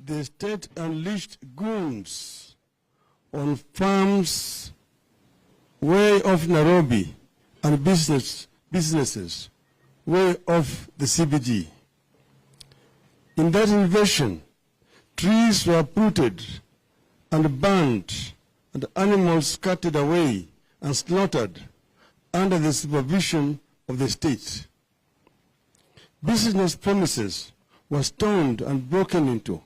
the state unleashed goons on farms way off Nairobi and businesses way off the CBD. In that invasion, trees were uprooted and burned and animals scattered away and slaughtered under the supervision of the state. Business premises were stoned and broken into,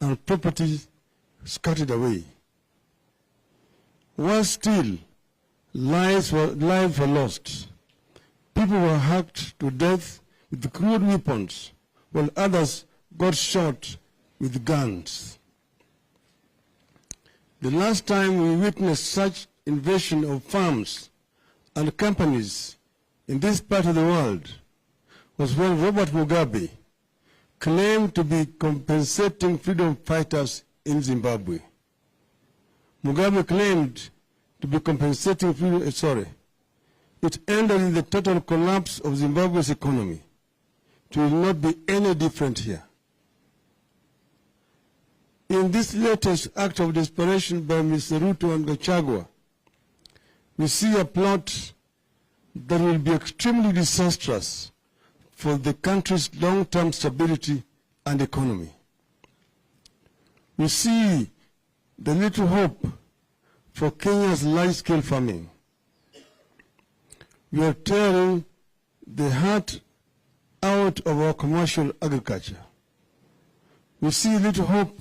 and property scattered away. Worse still, lives were lost. People were hacked to death with crude weapons, while others got shot with guns. The last time we witnessed such invasion of farms and companies in this part of the world was when Robert Mugabe claimed to be compensating freedom fighters in Zimbabwe. Mugabe claimed to be compensating freedom, It ended in the total collapse of Zimbabwe's economy. It will not be any different here. In this latest act of desperation by Mr. Ruto and Gachagua, we see a plot that will be extremely disastrous for the country's long-term stability and economy. We see the little hope for Kenya's large-scale farming. We are tearing the heart out of our commercial agriculture. We see little hope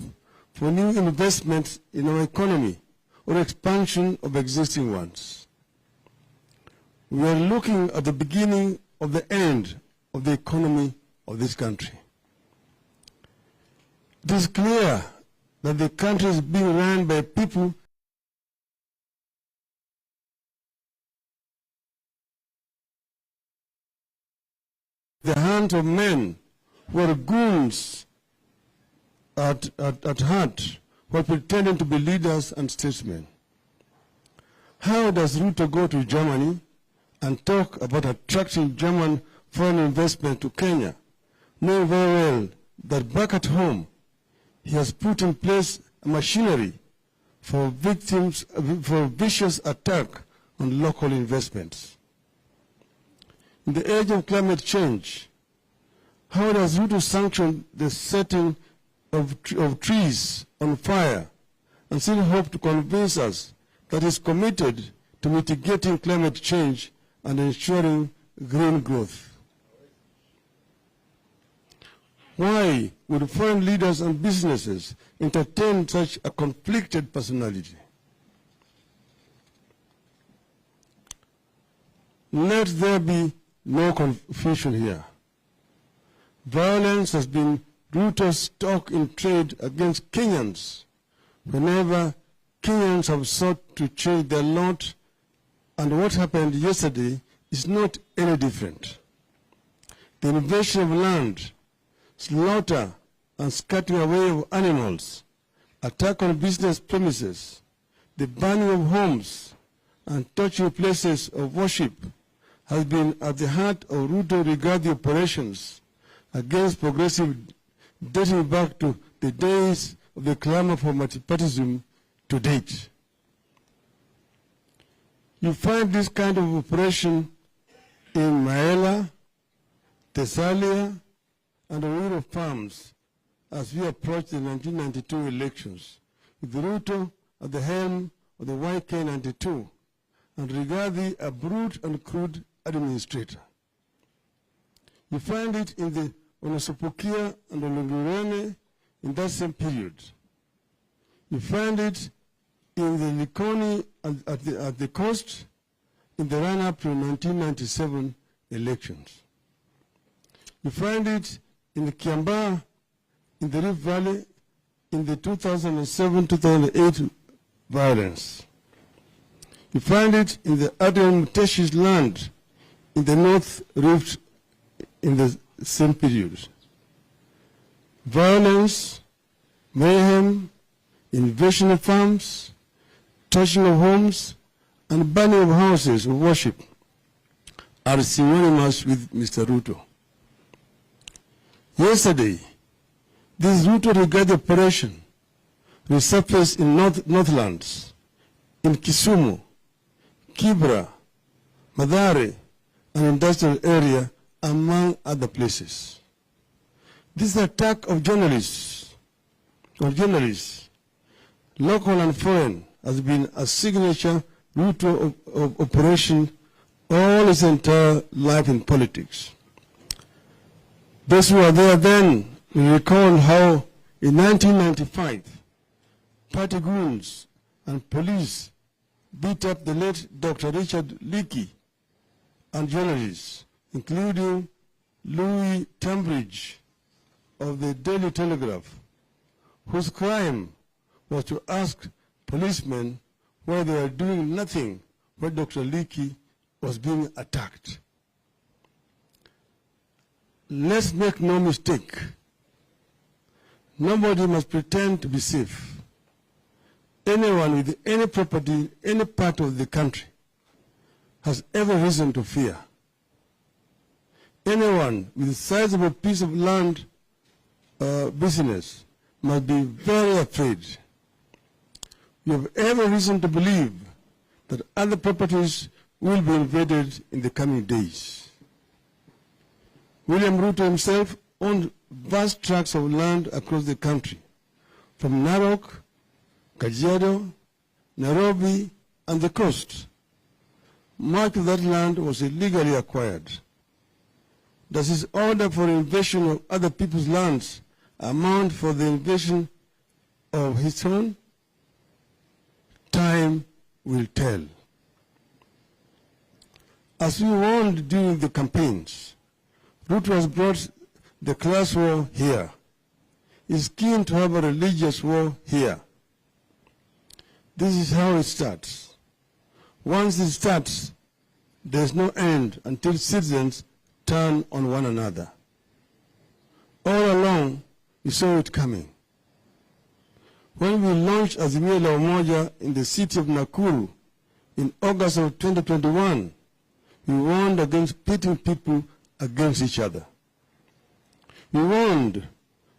for new investments in our economy or expansion of existing ones. We are looking at the beginning of the end of the economy of this country. It is clear that the country is being run by people the hand of men who are goons at heart, who are pretending to be leaders and statesmen. How does Ruto go to Germany and talk about attracting German foreign investment to Kenya, knowing very well that back at home he has put in place a machinery for vicious attack on local investments? In the age of climate change, how does Ruto sanction the setting of trees on fire and still hope to convince us that he is committed to mitigating climate change and ensuring green growth? Why would foreign leaders and businesses entertain such a conflicted personality? Let there be no confusion here. Violence has been Ruto's stock in trade against Kenyans whenever Kenyans have sought to change their lot, and what happened yesterday is not any different. The invasion of land, slaughter and scattering away of animals, attack on business premises, the burning of homes, and touching places of worship has been at the heart of Ruto regarding operations against progressive dating back to the days of the clamor for multipartyism to date. You find this kind of operation in Maela, Thessalia, and Rural farms as we approach the 1992 elections, with Ruto at the helm of the YK92, and Rigathi a brute and crude administrator. You find it in the Onosopokia and Olungurene in that same period. You find it in the Likoni at the coast in the run-up to 1997 elections. You find it in the Kiambaa, in the Rift Valley, in the 2007-2008 violence. You find it in the Adrian Muteshi's land, in the North Rift, in the same period. Violence, mayhem, invasion of farms, touching of homes, and burning of houses of worship are synonymous with Mr. Ruto. Yesterday, This Ruto regarded operation resurfaced in Northlands, in Kisumu, Kibra, Mathare, and industrial area, among other places. This attack of journalists, local and foreign, has been a signature Ruto of operation all his entire life in politics. Those who were there then will recall how in 1995, party goons and police beat up the late Dr. Richard Leakey and journalists, including Louis Tambridge of the Daily Telegraph, whose crime was to ask policemen why they were doing nothing when Dr. Leakey was being attacked. Let's make no mistake. Nobody must pretend to be safe. Anyone with any property in any part of the country has every reason to fear. Anyone with a sizable piece of land business must be very afraid. You have every reason to believe that other properties will be invaded in the coming days. William Ruto himself owned vast tracts of land across the country, from Narok, Kajiado, Nairobi, and the coast. Much of that land was illegally acquired. Does his order for invasion of other people's lands amount for the invasion of his own? Time will tell. As we warned during the campaigns, Ruto has brought the class war here. He's keen to have a religious war here. This is how it starts. Once it starts, there's no end until citizens turn on one another. All along, we saw it coming. When we launched Azimio la Umoja in the city of Nakuru in August of 2021, we warned against pitting people against each other. We warned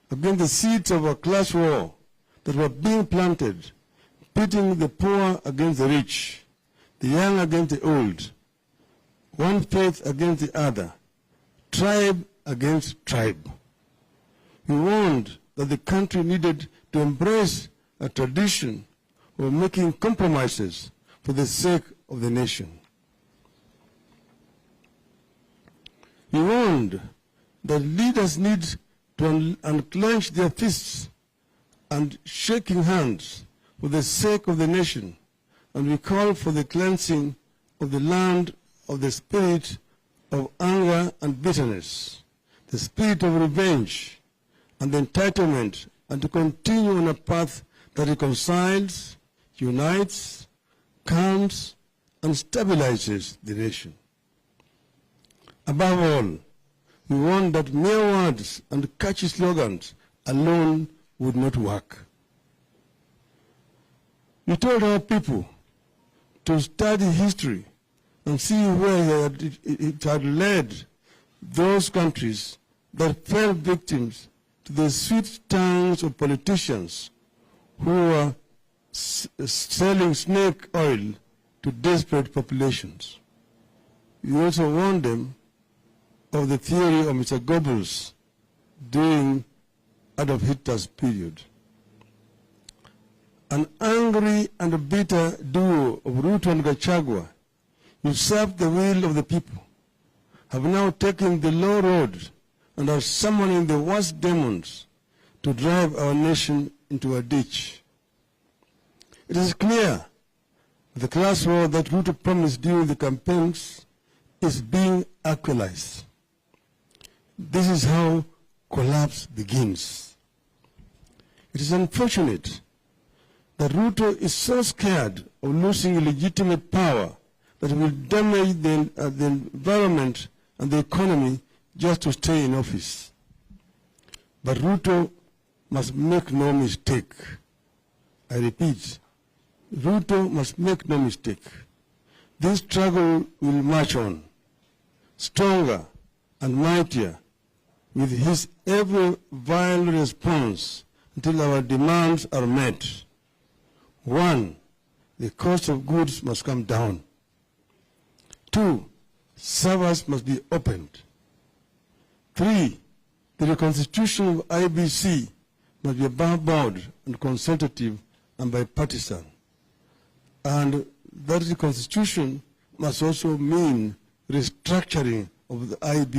against the seeds of a class war that were being planted, pitting the poor against the rich, the young against the old, one faith against the other, tribe against tribe. We warned that the country needed to embrace a tradition of making compromises for the sake of the nation. We warned that leaders need to unclench their fists and shaking hands for the sake of the nation, and we call for the cleansing of the land of the spirit of anger and bitterness, the spirit of revenge and entitlement, and to continue on a path that reconciles, unites, calms, and stabilizes the nation. Above all, we warn that mere words and catchy slogans alone would not work. We told our people to study history and see where it had led those countries that fell victims to the sweet tongues of politicians who were selling snake oil to desperate populations. We also warned them of the theory of Mr. Goebbels during Adolf Hitler's period. An angry and bitter duo of Ruto and Gachagua, usurped the will of the people, have now taken the low road and are summoning the worst demons to drive our nation into a ditch. It is clear the class war that Ruto promised during the campaigns is being actualized. This is how collapse begins. It is unfortunate that Ruto is so scared of losing legitimate power that it will damage the environment and the economy just to stay in office. But Ruto must make no mistake. I repeat, Ruto must make no mistake. This struggle will march on, stronger and mightier, with his every vile response until our demands are met. 1, the cost of goods must come down. 2, servers must be opened. 3, the reconstitution of IBC must be above board and consultative and bipartisan. And that reconstitution must also mean restructuring of the IBC.